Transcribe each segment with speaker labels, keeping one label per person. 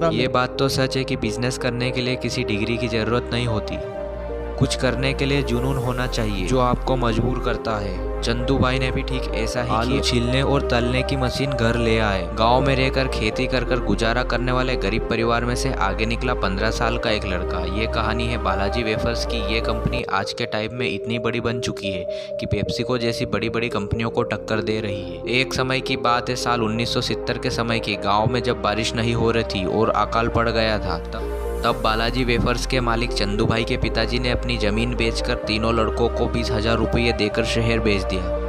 Speaker 1: ये बात तो सच है कि बिजनेस करने के लिए किसी डिग्री की जरूरत नहीं होती। कुछ करने के लिए जुनून होना चाहिए जो आपको मजबूर करता है। चंदू भाई ने भी ठीक ऐसा ही आलू छीलने और तलने की मशीन घर ले आए। गांव में रहकर खेती कर कर गुजारा करने वाले गरीब परिवार में से आगे निकला 15 साल का एक लड़का। ये कहानी है बालाजी वेफर्स की। ये कंपनी आज के टाइम में इतनी बड़ी बन चुकी है कि पेप्सिको जैसी बड़ी बड़ी कंपनियों को टक्कर दे रही है। एक समय की बात है, साल 1970 के समय की। गाँव में जब बारिश नहीं हो रही थी और अकाल पड़ गया था, तब बालाजी वेफर्स के मालिक चंदू भाई के पिताजी ने अपनी जमीन बेचकर तीनों लड़कों को 20,000 रुपये देकर शहर भेज दिया।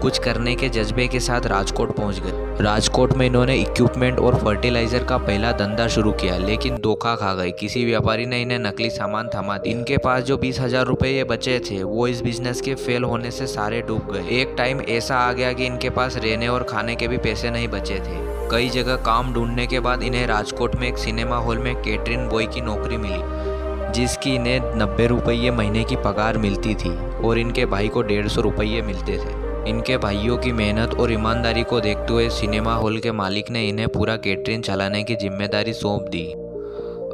Speaker 1: कुछ करने के जज्बे के साथ राजकोट पहुंच गए। राजकोट में इन्होंने इक्विपमेंट और फर्टिलाइजर का पहला धंधा शुरू किया, लेकिन धोखा खा गए। किसी व्यापारी ने इन्हें नकली सामान थमा दिया। इनके पास जो 20,000 रुपये बचे थे वो इस बिजनेस के फेल होने से सारे डूब गए। एक टाइम ऐसा आ गया कि इनके पास रहने और खाने के भी पैसे नहीं बचे थे। कई जगह काम ढूंढने के बाद इन्हें राजकोट में एक सिनेमा हॉल में कैटरिंग बॉय की नौकरी मिली, जिसकी इन्हें 90 रुपये महीने की पगार मिलती थी और इनके भाई को 150 रुपये मिलते थे। इनके भाइयों की मेहनत और ईमानदारी को देखते हुए सिनेमा हॉल के मालिक ने इन्हें पूरा कैटरिंग चलाने की जिम्मेदारी सौंप दी।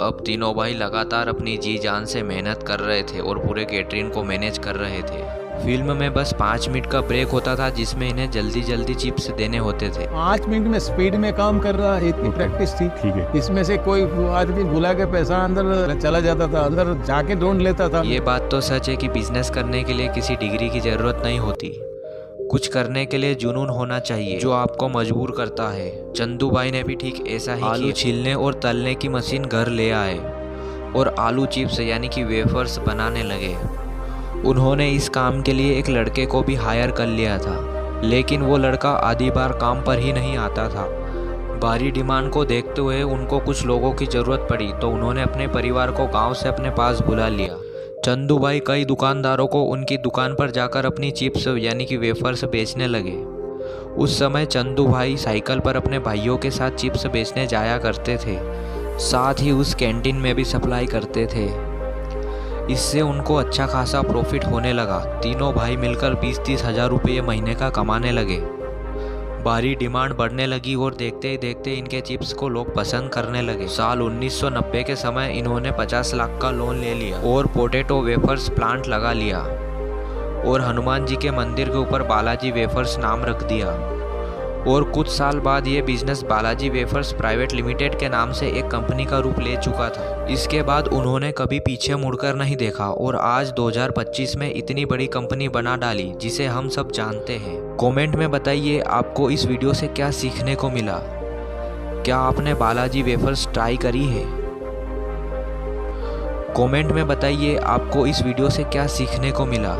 Speaker 1: अब तीनों भाई लगातार अपनी जी जान से मेहनत कर रहे थे और पूरे कैटरिंग को मैनेज कर रहे थे। फिल्म में बस 5 मिनट का ब्रेक होता था, जिसमें इन्हें जल्दी जल्दी चिप्स देने होते थे।
Speaker 2: 5 मिनट में स्पीड में काम कर रहा है, इतनी प्रैक्टिस थी।
Speaker 3: ठीक है।
Speaker 2: इसमें से कोई आदमी बुला के पैसा अंदर चला जाता था, अंदर जाके ढूंढ लेता था।
Speaker 1: ये बात तो सच है कि बिजनेस करने के लिए किसी डिग्री की जरूरत नहीं होती। कुछ करने के लिए जुनून होना चाहिए जो आपको मजबूर करता है। चंदू भाई ने भी ठीक ऐसा ही आलू छीलने और तलने की मशीन घर ले आए और आलू चिप्स यानी कि वेफर्स बनाने लगे। उन्होंने इस काम के लिए एक लड़के को भी हायर कर लिया था, लेकिन वो लड़का आधी बार काम पर ही नहीं आता था। भारी डिमांड को देखते हुए उनको कुछ लोगों की ज़रूरत पड़ी, तो उन्होंने अपने परिवार को गांव से अपने पास बुला लिया। चंदू भाई कई दुकानदारों को उनकी दुकान पर जाकर अपनी चिप्स यानी कि वेफर्स बेचने लगे। उस समय चंदू भाई साइकिल पर अपने भाइयों के साथ चिप्स बेचने जाया करते थे, साथ ही उस कैंटीन में भी सप्लाई करते थे। इससे उनको अच्छा खासा प्रॉफिट होने लगा। तीनों भाई मिलकर 20-30 हज़ार रुपये महीने का कमाने लगे। भारी डिमांड बढ़ने लगी और देखते ही देखते इनके चिप्स को लोग पसंद करने लगे। साल 1990 के समय इन्होंने 50 लाख का लोन ले लिया और पोटैटो वेफर्स प्लांट लगा लिया और हनुमान जी के मंदिर के ऊपर बालाजी वेफर्स नाम रख दिया। और कुछ साल बाद ये business Balaji wafers private limited के नाम से एक कंपनी का रूप ले चुका था। इसके बाद उन्होंने कभी पीछे मुड़कर नहीं देखा और आज 2025 में इतनी बड़ी कंपनी बना डाली जिसे हम सब जानते हैं। कमेंट में बताइए आपको इस वीडियो से क्या सीखने को मिला। क्या आपने बालाजी वेफर्स ट्राई करी है? कमेंट में बताइए आपको इस वीडियो से क्या सीखने को मिला।